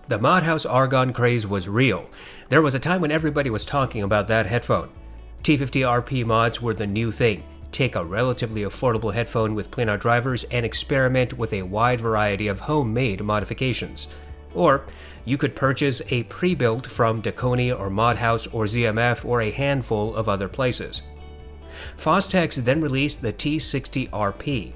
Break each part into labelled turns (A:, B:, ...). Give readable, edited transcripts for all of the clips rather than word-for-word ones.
A: The Modhouse Argon craze was real. There was a time when everybody was talking about that headphone. T60RP mods were the new thing. Take a relatively affordable headphone with planar drivers and experiment with a wide variety of homemade modifications. Or you could purchase a pre-built from Dakoni or Modhouse or ZMF or a handful of other places. Fostex then released the T60RP.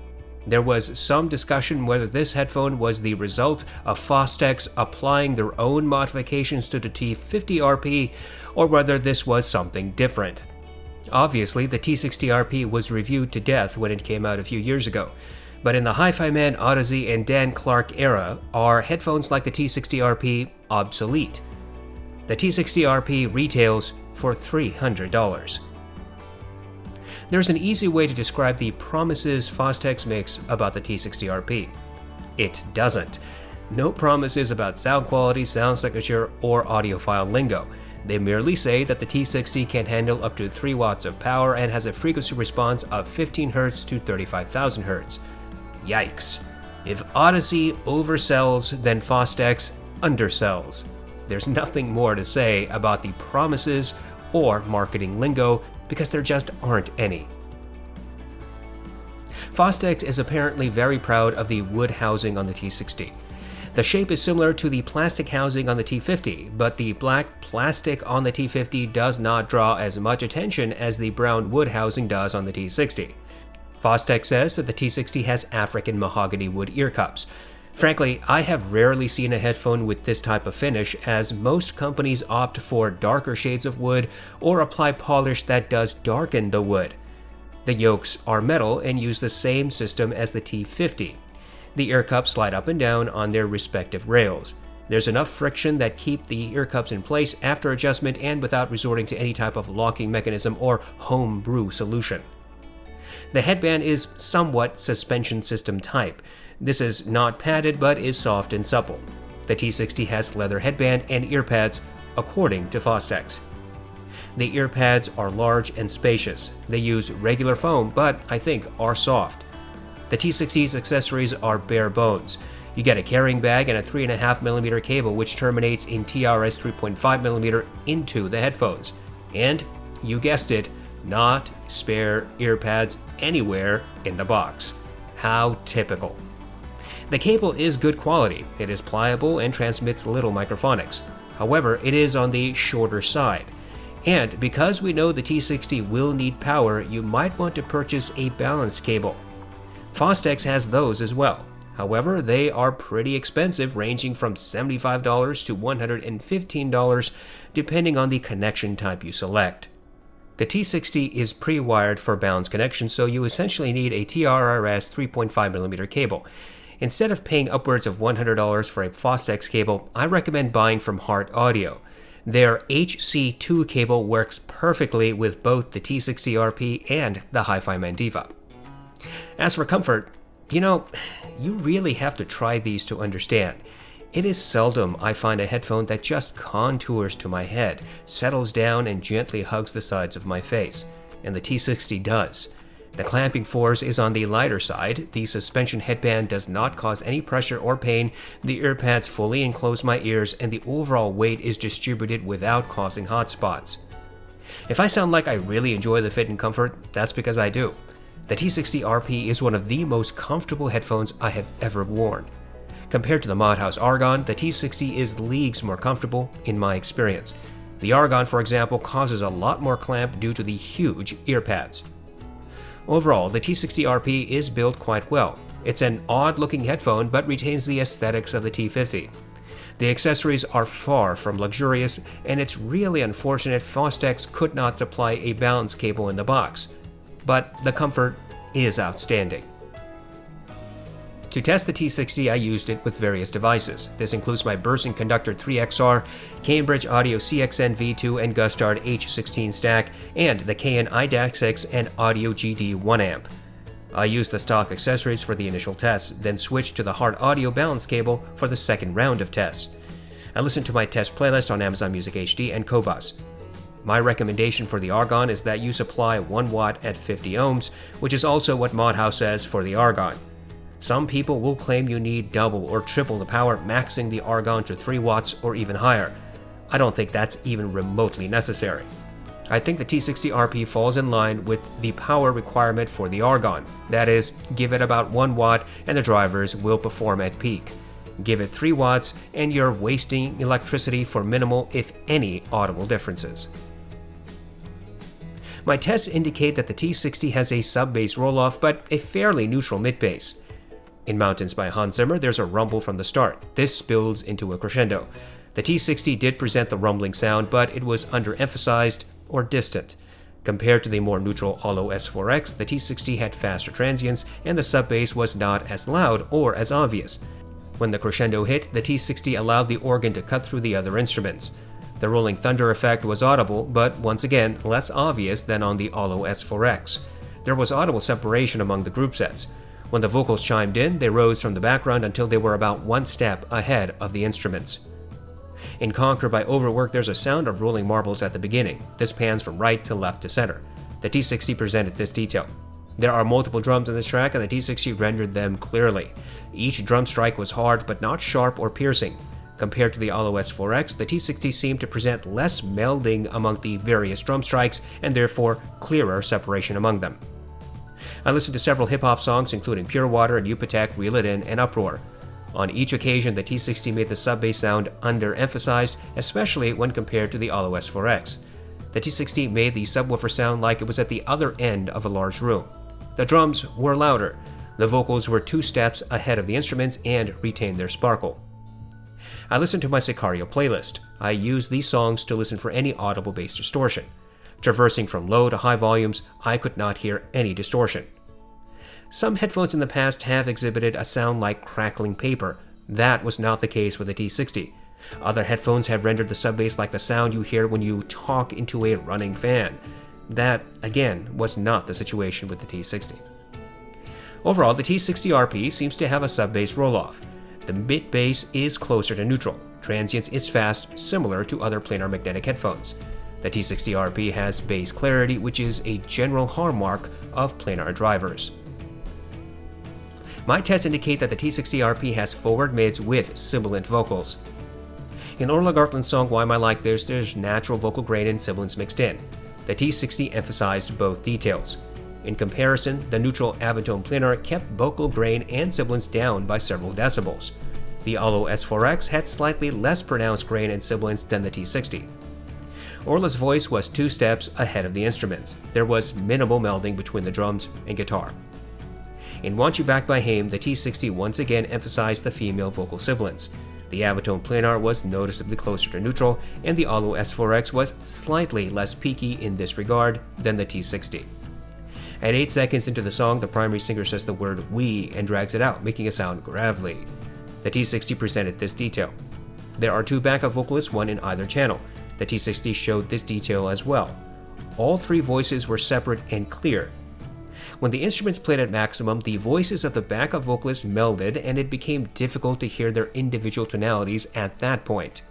A: There was some discussion whether this headphone was the result of Fostex applying their own modifications to the T50RP or whether this was something different. Obviously, the T60RP was reviewed to death when it came out a few years ago, but in the Hi-Fi Man, Audeze, and Dan Clark era, are headphones like the T60RP obsolete? The T60RP retails for $300. There's an easy way to describe the promises Fostex makes about the T60RP. It doesn't. No promises about sound quality, sound signature, or audiophile lingo. They merely say that the T60 can handle up to 3 watts of power and has a frequency response of 15 Hz to 35,000 Hz. Yikes. If Audeze oversells, then Fostex undersells. There's nothing more to say about the promises or marketing lingo because there just aren't any. Fostex is apparently very proud of the wood housing on the T60. The shape is similar to the plastic housing on the T50, but the black plastic on the T50 does not draw as much attention as the brown wood housing does on the T60. Fostex says that the T60 has African mahogany wood ear cups. Frankly, I have rarely seen a headphone with this type of finish, as most companies opt for darker shades of wood or apply polish that does darken the wood. The yokes are metal and use the same system as the T50. The ear cups slide up and down on their respective rails. There's enough friction that keep the ear cups in place after adjustment and without resorting to any type of locking mechanism or home brew solution. The headband is somewhat suspension system type. This is not padded but is soft and supple. The T60 has leather headband and ear pads, according to Fostex. The ear pads are large and spacious. They use regular foam, but I think are soft. The T60's accessories are bare bones. You get a carrying bag and a 3.5mm cable which terminates in TRS 3.5mm into the headphones. And, you guessed it, not spare ear pads anywhere in the box. How typical. The cable is good quality. It is pliable and transmits little microphonics. However, it is on the shorter side. And because we know the T60 will need power, you might want to purchase a balanced cable. Fostex has those as well. However, they are pretty expensive, ranging from $75 to $115, depending on the connection type you select. The T60 is pre-wired for balanced connection, so you essentially need a TRS 3.5mm cable. Instead of paying upwards of $100 for a Fostex cable, I recommend buying from Heart Audio. Their HC2 cable works perfectly with both the T60RP and the Hi-Fi Man Diva. As for comfort, you really have to try these to understand. It is seldom I find a headphone that just contours to my head, settles down, and gently hugs the sides of my face, and the T60 does. The clamping force is on the lighter side, the suspension headband does not cause any pressure or pain, the ear pads fully enclose my ears, and the overall weight is distributed without causing hot spots. If I sound like I really enjoy the fit and comfort, that's because I do. The T60RP is one of the most comfortable headphones I have ever worn. Compared to the Modhouse Argon, the T60 is leagues more comfortable in my experience. The Argon, for example, causes a lot more clamp due to the huge ear pads. Overall, the T60RP is built quite well. It's an odd-looking headphone but retains the aesthetics of the T50. The accessories are far from luxurious, and it's really unfortunate Fostex could not supply a balance cable in the box. But the comfort is outstanding. To test the T60, I used it with various devices. This includes my Bursing Conductor 3XR, Cambridge Audio CXN V2 and Gustard H16 stack, and the KN iDAC6 and Audio GD 1A. I used the stock accessories for the initial tests, then switched to the Heart Audio balance cable for the second round of tests. I listened to my test playlist on Amazon Music HD and Qobuz. My recommendation for the Argon is that you supply 1 watt at 50 ohms, which is also what Modhouse says for the Argon. Some people will claim you need double or triple the power, maxing the Argon to 3 watts or even higher. I don't think that's even remotely necessary. I think the T60RP falls in line with the power requirement for the Argon. That is, give it about 1 watt and the drivers will perform at peak. Give it 3 watts and you're wasting electricity for minimal, if any, audible differences. My tests indicate that the T60 has a sub-bass roll-off but a fairly neutral mid-bass. In Mountains by Hans Zimmer, there's a rumble from the start. This builds into a crescendo. The T60 did present the rumbling sound, but it was underemphasized or distant. Compared to the more neutral Olo S4X, the T60 had faster transients and the sub-bass was not as loud or as obvious. When the crescendo hit, the T60 allowed the organ to cut through the other instruments. The rolling thunder effect was audible, but once again, less obvious than on the Olo S4X. There was audible separation among the group sets. When the vocals chimed in, they rose from the background until they were about 1 step ahead of the instruments. In Conquer by Overwork, there's a sound of rolling marbles at the beginning. This pans from right to left to center. The T60 presented this detail. There are multiple drums in this track and the T60 rendered them clearly. Each drum strike was hard but not sharp or piercing. Compared to the Olo S4X, the T60 seemed to present less melding among the various drum strikes and therefore clearer separation among them. I listened to several hip-hop songs including Pure Water and Yupatek, Reel It In, and Uproar. On each occasion, the T60 made the sub-bass sound underemphasized, especially when compared to the Olo S4X. The T60 made the subwoofer sound like it was at the other end of a large room. The drums were louder. The vocals were 2 steps ahead of the instruments and retained their sparkle. I listened to my Sicario playlist. I used these songs to listen for any audible bass distortion. Traversing from low to high volumes, I could not hear any distortion. Some headphones in the past have exhibited a sound like crackling paper. That was not the case with the T60. Other headphones have rendered the sub-bass like the sound you hear when you talk into a running fan. That, again, was not the situation with the T60. Overall, the T60RP seems to have a sub-bass roll-off. The mid-bass is closer to neutral. Transients is fast, similar to other planar magnetic headphones. The T60RP has bass clarity, which is a general hallmark of planar drivers. My tests indicate that the T60RP has forward mids with sibilant vocals. In Orla Gartland's song Why Am I Like This, there's natural vocal grain and sibilants mixed in. The T60 emphasized both details. In comparison, the neutral Avantone planar kept vocal grain and sibilants down by several decibels. The Olo S4X had slightly less pronounced grain and sibilants than the T60. Orla's voice was 2 steps ahead of the instruments. There was minimal melding between the drums and guitar. In Want You Back by Haim, the T60 once again emphasized the female vocal sibilants. The Avantone planar was noticeably closer to neutral, and the Olo S4X was slightly less peaky in this regard than the T60. At 8 seconds into the song, the primary singer says the word "we" and drags it out, making it sound gravelly. The T60 presented this detail. There are 2 backup vocalists, one in either channel. The T60 showed this detail as well. All 3 voices were separate and clear. When the instruments played at maximum, the voices of the backup vocalists melded and it became difficult to hear their individual tonalities at that point.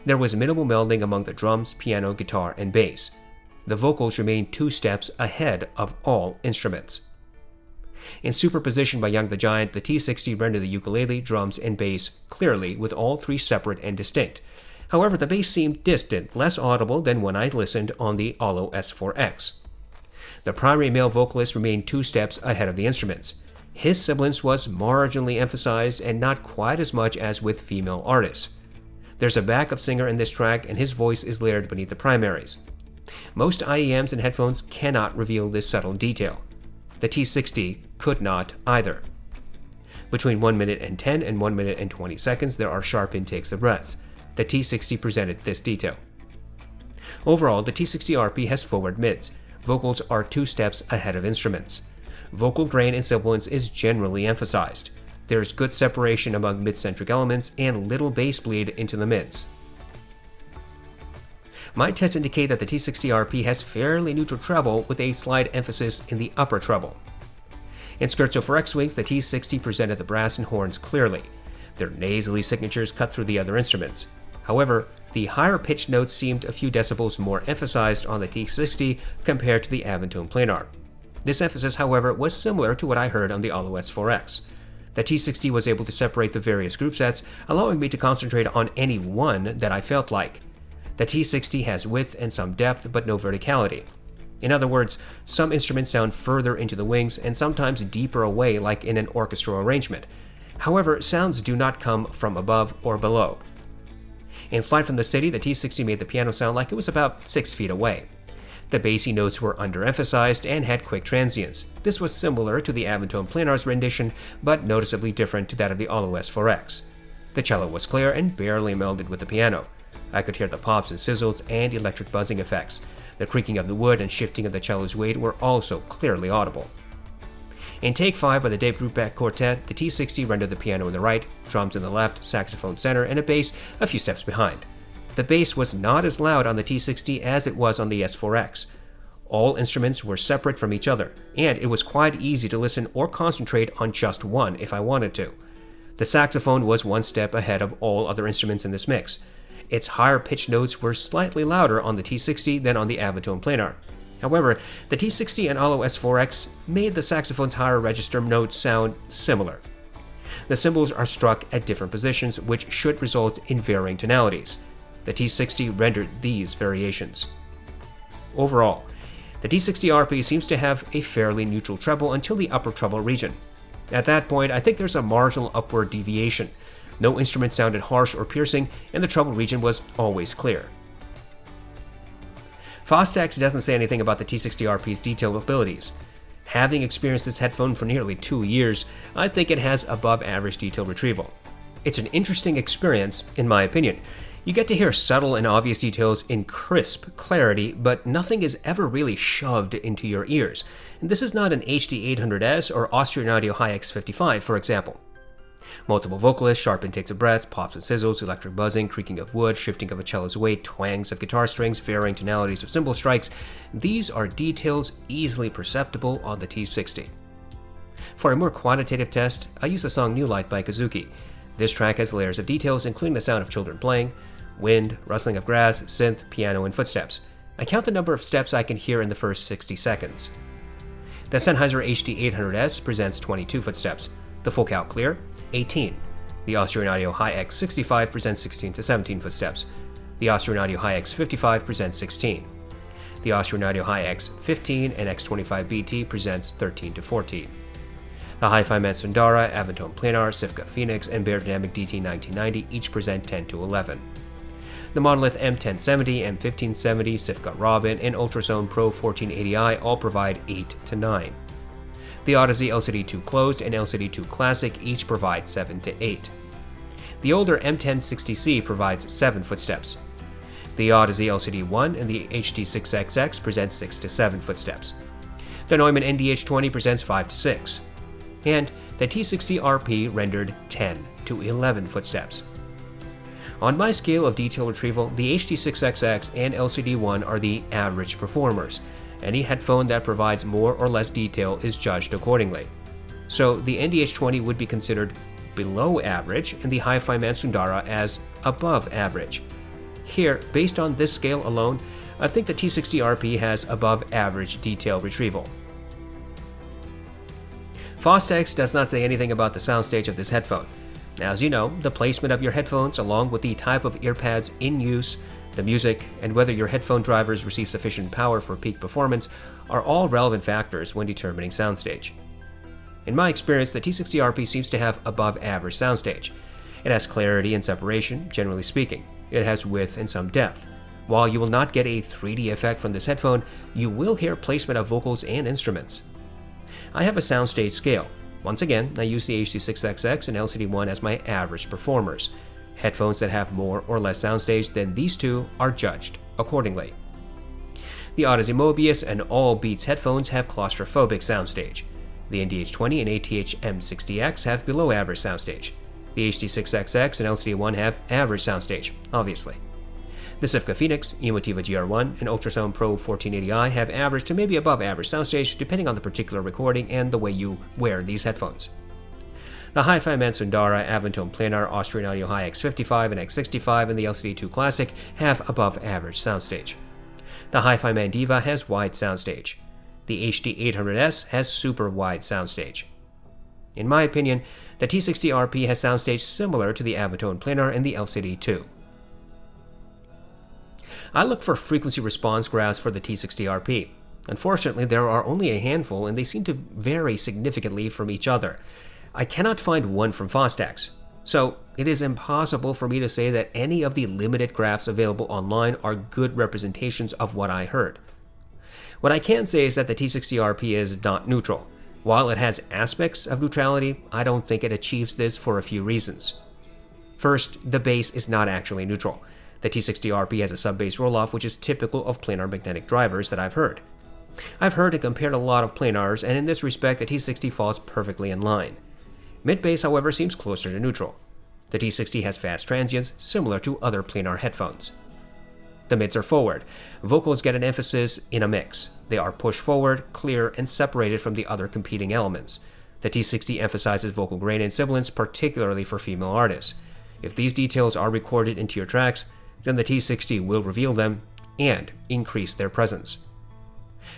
A: There was minimal melding among the drums, piano, guitar, and bass. The vocals remained 2 steps ahead of all instruments. In Superposition by Young the Giant, the T60 rendered the ukulele, drums, and bass clearly with all 3 separate and distinct. However, the bass seemed distant, less audible than when I listened on the Olo S4X. The primary male vocalist remained 2 steps ahead of the instruments. His sibilance was marginally emphasized and not quite as much as with female artists. There's a backup singer in this track and his voice is layered beneath the primaries. Most IEMs and headphones cannot reveal this subtle detail. The T60 could not either. Between 1 minute and 10 and 1 minute and 20 seconds, there are sharp intakes of breaths. The T60 presented this detail. Overall, the T60RP has forward mids. Vocals are 2 steps ahead of instruments. Vocal grain and sibilance is generally emphasized. There is good separation among mid-centric elements and little bass bleed into the mids. My tests indicate that the T60RP has fairly neutral treble with a slight emphasis in the upper treble. In Scherzo for X-Wings, the T60 presented the brass and horns clearly. Their nasally signatures cut through the other instruments. However, the higher pitched notes seemed a few decibels more emphasized on the T60 compared to the Avantone planar. This emphasis, however, was similar to what I heard on the audeze 4X. The T60 was able to separate the various group sets, allowing me to concentrate on any one that I felt like. The T60 has width and some depth, but no verticality. In other words, some instruments sound further into the wings and sometimes deeper away, like in an orchestral arrangement. However, sounds do not come from above or below. In Flight from the City, the T60 made the piano sound like it was about 6 feet away. The bassy notes were underemphasized and had quick transients. This was similar to the Aventone Planar's rendition, but noticeably different to that of the audeze 4X. The cello was clear and barely melded with the piano. I could hear the pops and sizzles and electric buzzing effects. The creaking of the wood and shifting of the cello's weight were also clearly audible. In Take 5 by the Dave Brubeck Quartet, the T60 rendered the piano in the right, drums in the left, saxophone center, and a bass a few steps behind. The bass was not as loud on the T60 as it was on the S4X. All instruments were separate from each other, and it was quite easy to listen or concentrate on just one if I wanted to. The saxophone was one step ahead of all other instruments in this mix. Its higher pitched notes were slightly louder on the T60 than on the Aventone Planar. However, the T60 and audeze 4X made the saxophone's higher register notes sound similar. The cymbals are struck at different positions, which should result in varying tonalities. The T60 rendered these variations. Overall, the T60RP seems to have a fairly neutral treble until the upper treble region. At that point, I think there's a marginal upward deviation. No instrument sounded harsh or piercing, and the treble region was always clear. Fostex doesn't say anything about the T60RP's detail abilities. Having experienced this headphone for nearly 2 years, I think it has above average detail retrieval. It's an interesting experience, in my opinion. You get to hear subtle and obvious details in crisp clarity, but nothing is ever really shoved into your ears. And this is not an HD800S or Austrian Audio Hi-X55, for example. Multiple vocalists, sharp intakes of breaths, pops and sizzles, electric buzzing, creaking of wood, shifting of a cello's weight, twangs of guitar strings, varying tonalities of cymbal strikes. These are details easily perceptible on the T60. For a more quantitative test, I use the song New Light by Kazuki. This track has layers of details, including the sound of children playing, wind, rustling of grass, synth, piano, and footsteps. I count the number of steps I can hear in the first 60 seconds. The Sennheiser HD800S presents 22 footsteps. The full count clear, 18. The Austrian Audio Hi-X65 presents 16 to 17 footsteps. The Austrian Audio Hi-X55 presents 16. The Austrian Audio Hi-X15 and X25BT presents 13 to 14. The Hi-Fi Man Sundara, Aventone Planar, Sifka Phoenix, and Beyerdynamic DT1990 each present 10 to 11. The Monolith M1070, M1570, Sifka Robin, and Ultrasone Pro 1480i all provide 8 to 9. The audeze LCD2 Closed and LCD2 Classic each provide 7 to 8. The older M1060C provides 7 footsteps. The audeze LCD1 and the HD6XX present 6 to 7 footsteps. The Neumann NDH20 presents 5 to 6. And the T60RP rendered 10 to 11 footsteps. On my scale of detail retrieval, the HD6XX and LCD1 are the average performers. Any headphone that provides more or less detail is judged accordingly. So the NDH20 would be considered below average and the Hi-Fi Man Sundara as above average. Here, based on this scale alone, I think the T60RP has above average detail retrieval. Fostex does not say anything about the soundstage of this headphone. As you know, the placement of your headphones along with the type of earpads in use, the music, and whether your headphone drivers receive sufficient power for peak performance are all relevant factors when determining soundstage. In my experience, the T60RP seems to have above average soundstage. It has clarity and separation, generally speaking. It has width and some depth. While you will not get a 3D effect from this headphone, you will hear placement of vocals and instruments. I have a soundstage scale. Once again, I use the HD6XX and LCD1 as my average performers. Headphones that have more or less soundstage than these two are judged accordingly. The audeze Mobius and all Beats headphones have claustrophobic soundstage. The NDH20 and ATH M60X have below average soundstage. The HD6XX and LCD1 have average soundstage, obviously. The Sifka Phoenix, Emotiva GR1, and Ultrasone Pro 1480i have average to maybe above average soundstage depending on the particular recording and the way you wear these headphones. The Hi-Fi Man Sundara, Aventone Planar, Austrian Audio Hi-X55 and X65 and the LCD2 Classic have above average soundstage. The Hi-Fi Man Diva has wide soundstage. The HD800S has super wide soundstage. In my opinion, the T60RP has soundstage similar to the Avantone planar and the LCD2. I look for frequency response graphs for the T60RP. Unfortunately, there are only a handful and they seem to vary significantly from each other. I cannot find one from Fostex, so it is impossible for me to say that any of the limited graphs available online are good representations of what I heard. What I can say is that the T60RP is not neutral. While it has aspects of neutrality, I don't think it achieves this for a few reasons. First, the bass is not actually neutral. The T60RP has a sub-bass roll-off which is typical of planar magnetic drivers that I've heard. I've heard and compared a lot of planars, and in this respect the T60 falls perfectly in line. Mid-bass, however, seems closer to neutral. The T60 has fast transients, similar to other planar headphones. The mids are forward. Vocals get an emphasis in a mix. They are pushed forward, clear, and separated from the other competing elements. The T60 emphasizes vocal grain and sibilance, particularly for female artists. If these details are recorded into your tracks, then the T60 will reveal them and increase their presence.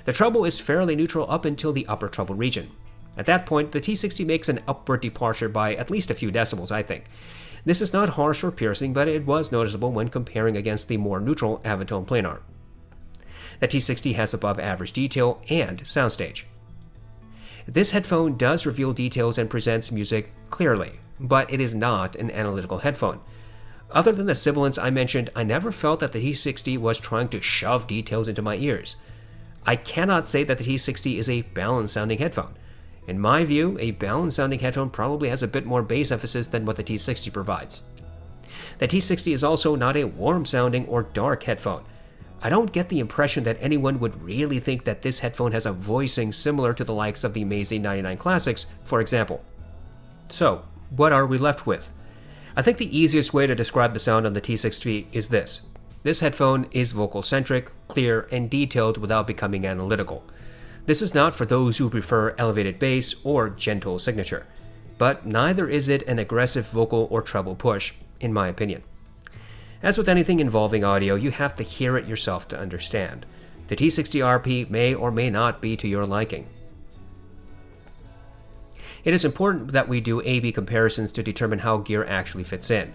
A: The treble is fairly neutral up until the upper treble region. At that point, the T60 makes an upward departure by at least a few decibels, I think. This is not harsh or piercing, but it was noticeable when comparing against the more neutral Avantone planar. The T60 has above average detail and soundstage. This headphone does reveal details and presents music clearly, but it is not an analytical headphone. Other than the sibilance I mentioned, I never felt that the T60 was trying to shove details into my ears. I cannot say that the T60 is a balanced sounding headphone. In my view, a balanced sounding headphone probably has a bit more bass emphasis than what the T60 provides. The T60 is also not a warm sounding or dark headphone. I don't get the impression that anyone would really think that this headphone has a voicing similar to the likes of the meze 99 Classics, for example. So, what are we left with? I think the easiest way to describe the sound on the T60 is this. This headphone is vocal-centric, clear, and detailed without becoming analytical. This is not for those who prefer elevated bass or gentle signature, but neither is it an aggressive vocal or treble push, in my opinion. As with anything involving audio, you have to hear it yourself to understand. The T60RP may or may not be to your liking. It is important that we do A/B comparisons to determine how gear actually fits in.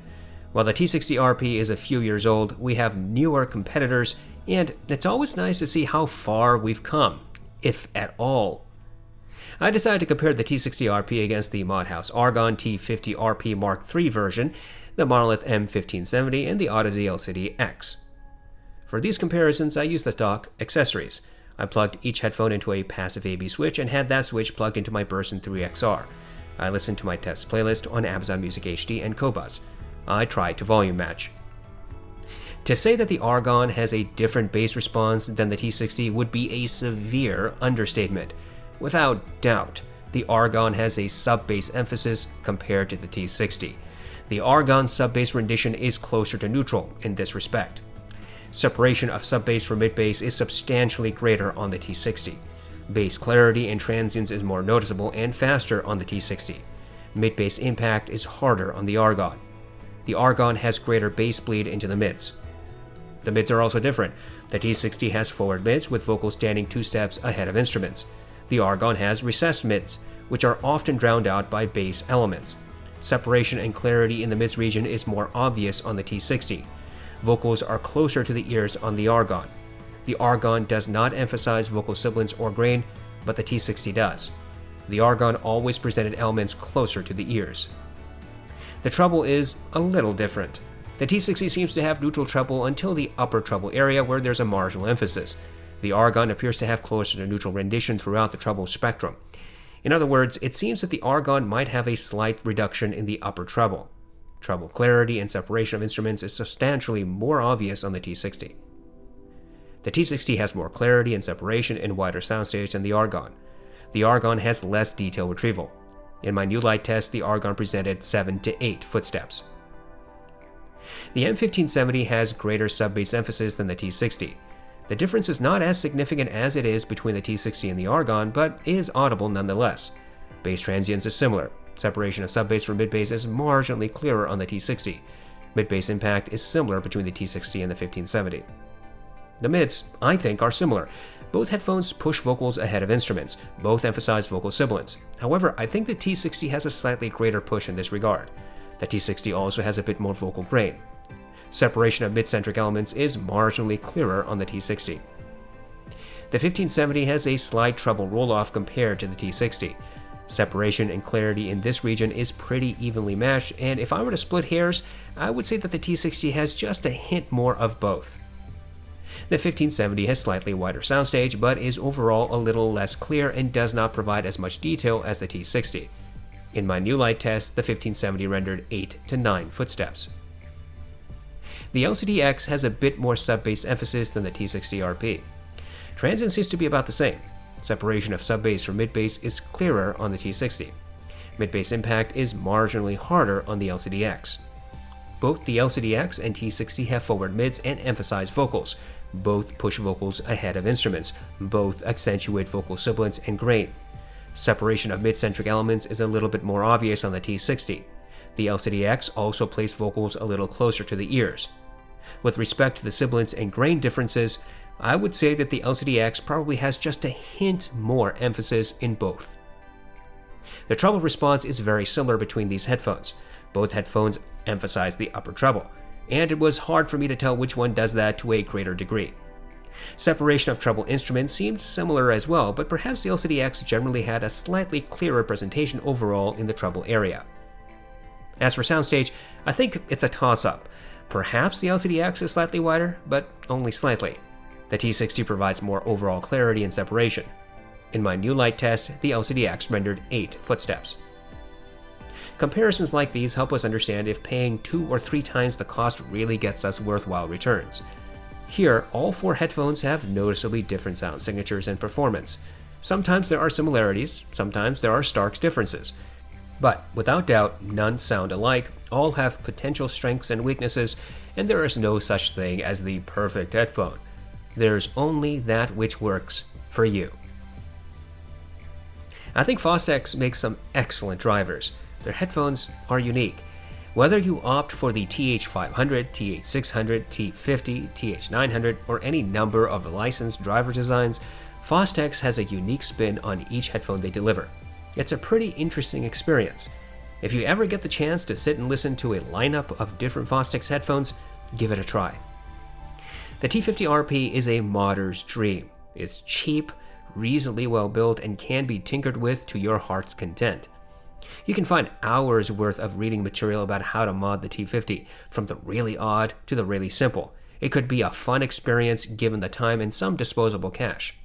A: While the T60RP is a few years old, we have newer competitors, and it's always nice to see how far we've come, if at all. I decided to compare the T60RP against the Anti-Argon T50RP Mark III version, the Monolith M1570, and the audeze LCD-X. For these comparisons, I used the stock accessories. I plugged each headphone into a passive A/B switch and had that switch plugged into my Burson 3XR. I listened to my test playlist on Amazon Music HD and Qobuz. I tried to volume match. To say that the Argon has a different bass response than the T60 would be a severe understatement. Without doubt, the Argon has a sub-bass emphasis compared to the T60. The Argon sub-bass rendition is closer to neutral in this respect. Separation of sub-bass from mid-bass is substantially greater on the T60. Bass clarity and transients is more noticeable and faster on the T60. Mid-bass impact is harder on the Argon. The Argon has greater bass bleed into the mids. The mids are also different. The T60 has forward mids with vocals standing 2 steps ahead of instruments. The Argon has recessed mids, which are often drowned out by bass elements. Separation and clarity in the mids region is more obvious on the T60. Vocals are closer to the ears on the Argon. The Argon does not emphasize vocal sibilance or grain, but the T60 does. The Argon always presented elements closer to the ears. The treble is a little different. The T60 seems to have neutral treble until the upper treble area where there's a marginal emphasis. The Argon appears to have closer to neutral rendition throughout the treble spectrum. In other words, it seems that the Argon might have a slight reduction in the upper treble. Treble clarity and separation of instruments is substantially more obvious on the T60. The T60 has more clarity and separation and wider soundstage than the Argon. The Argon has less detail retrieval. In my new light test, the Argon presented 7 to 8 footsteps. The M1570 has greater sub-bass emphasis than the T60. The difference is not as significant as it is between the T60 and the Argon, but is audible nonetheless. Bass transients is similar. Separation of sub-bass from mid-bass is marginally clearer on the T60. Mid-bass impact is similar between the T60 and the 1570. The mids, I think, are similar. Both headphones push vocals ahead of instruments. Both emphasize vocal sibilance. However, I think the T60 has a slightly greater push in this regard. The T60 also has a bit more vocal grain. Separation of mid-centric elements is marginally clearer on the T60. The 1570 has a slight treble roll-off compared to the T60. Separation and clarity in this region is pretty evenly matched, and if I were to split hairs, I would say that the T60 has just a hint more of both. The 1570 has slightly wider soundstage, but is overall a little less clear and does not provide as much detail as the T60. In my new light test, the 1570 rendered 8 to 9 footsteps. The LCD-X has a bit more sub-bass emphasis than the T60RP. Transient seems to be about the same. Separation of sub-bass from mid-bass is clearer on the T60. Mid-bass impact is marginally harder on the LCD-X. Both the LCD-X and T60 have forward mids and emphasize vocals. Both push vocals ahead of instruments. Both accentuate vocal sibilance and grain. Separation of mid-centric elements is a little bit more obvious on the T60. The LCD-X also placed vocals a little closer to the ears. With respect to the sibilance and grain differences, I would say that the LCD-X probably has just a hint more emphasis in both. The treble response is very similar between these headphones. Both headphones emphasize the upper treble, and it was hard for me to tell which one does that to a greater degree. Separation of treble instruments seemed similar as well, but perhaps the LCD-X generally had a slightly clearer presentation overall in the treble area. As for soundstage, I think it's a toss-up. Perhaps the LCD-X is slightly wider, but only slightly. The T60 provides more overall clarity and separation. In my new light test, the LCD-X rendered 8 footsteps. Comparisons like these help us understand if paying 2 or 3 times the cost really gets us worthwhile returns. Here, all 4 headphones have noticeably different sound signatures and performance. Sometimes there are similarities, sometimes there are stark differences. But without doubt, none sound alike, all have potential strengths and weaknesses, and there is no such thing as the perfect headphone. There's only that which works for you. I think Fostex makes some excellent drivers. Their headphones are unique. Whether you opt for the TH500, TH600, T50, TH900, or any number of licensed driver designs, Fostex has a unique spin on each headphone they deliver. It's a pretty interesting experience. If you ever get the chance to sit and listen to a lineup of different Fostex headphones, give it a try. The T60RP is a modder's dream. It's cheap, reasonably well built, and can be tinkered with to your heart's content. You can find hours worth of reading material about how to mod the T50, from the really odd to the really simple. It could be a fun experience given the time and some disposable cash.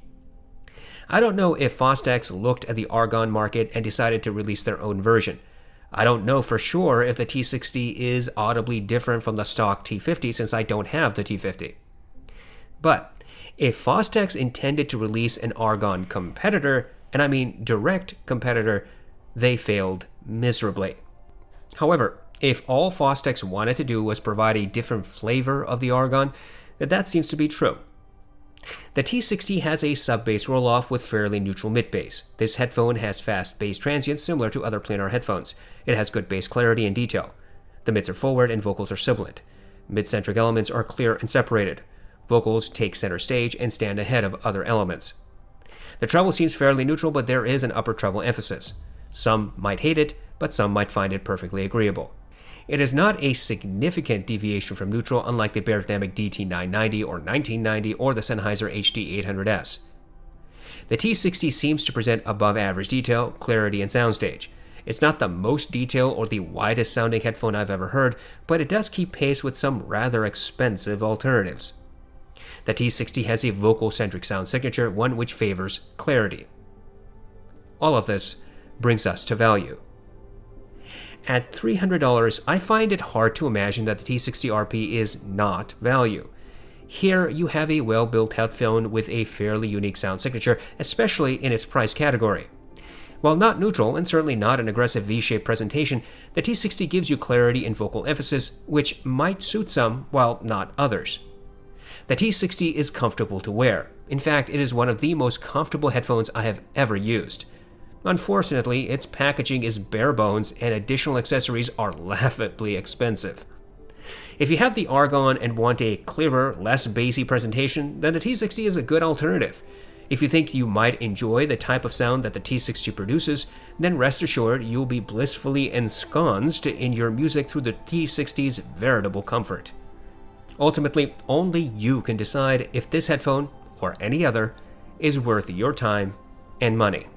A: I don't know if Fostex looked at the Argon market and decided to release their own version. I don't know for sure if the T60 is audibly different from the stock T50 since I don't have the T50. But if Fostex intended to release an Argon competitor, and I mean direct competitor, they failed miserably. However, if all Fostex wanted to do was provide a different flavor of the Argon, that seems to be true. The T60 has a sub-bass roll-off with fairly neutral mid-bass. This headphone has fast bass transients similar to other planar headphones. It has good bass clarity and detail. The mids are forward and vocals are sibilant. Mid-centric elements are clear and separated. Vocals take center stage and stand ahead of other elements. The treble seems fairly neutral, but there is an upper treble emphasis. Some might hate it, but some might find it perfectly agreeable. It is not a significant deviation from neutral, unlike the Beyerdynamic DT990 or 1990 or the Sennheiser HD800S. The T60 seems to present above average detail, clarity, and soundstage. It's not the most detailed or the widest sounding headphone I've ever heard, but it does keep pace with some rather expensive alternatives. The T60 has a vocal-centric sound signature, one which favors clarity. All of this brings us to value. At $300, I find it hard to imagine that the T60RP is not value. Here you have a well-built headphone with a fairly unique sound signature, especially in its price category. While not neutral and certainly not an aggressive V-shaped presentation, the T60 gives you clarity and vocal emphasis, which might suit some while not others. The T60 is comfortable to wear. In fact, it is one of the most comfortable headphones I have ever used. Unfortunately, its packaging is bare bones and additional accessories are laughably expensive. If you have the Argon and want a clearer, less bassy presentation, then the T60 is a good alternative. If you think you might enjoy the type of sound that the T60 produces, then rest assured you'll be blissfully ensconced in your music through the T60's veritable comfort. Ultimately, only you can decide if this headphone, or any other, is worth your time and money.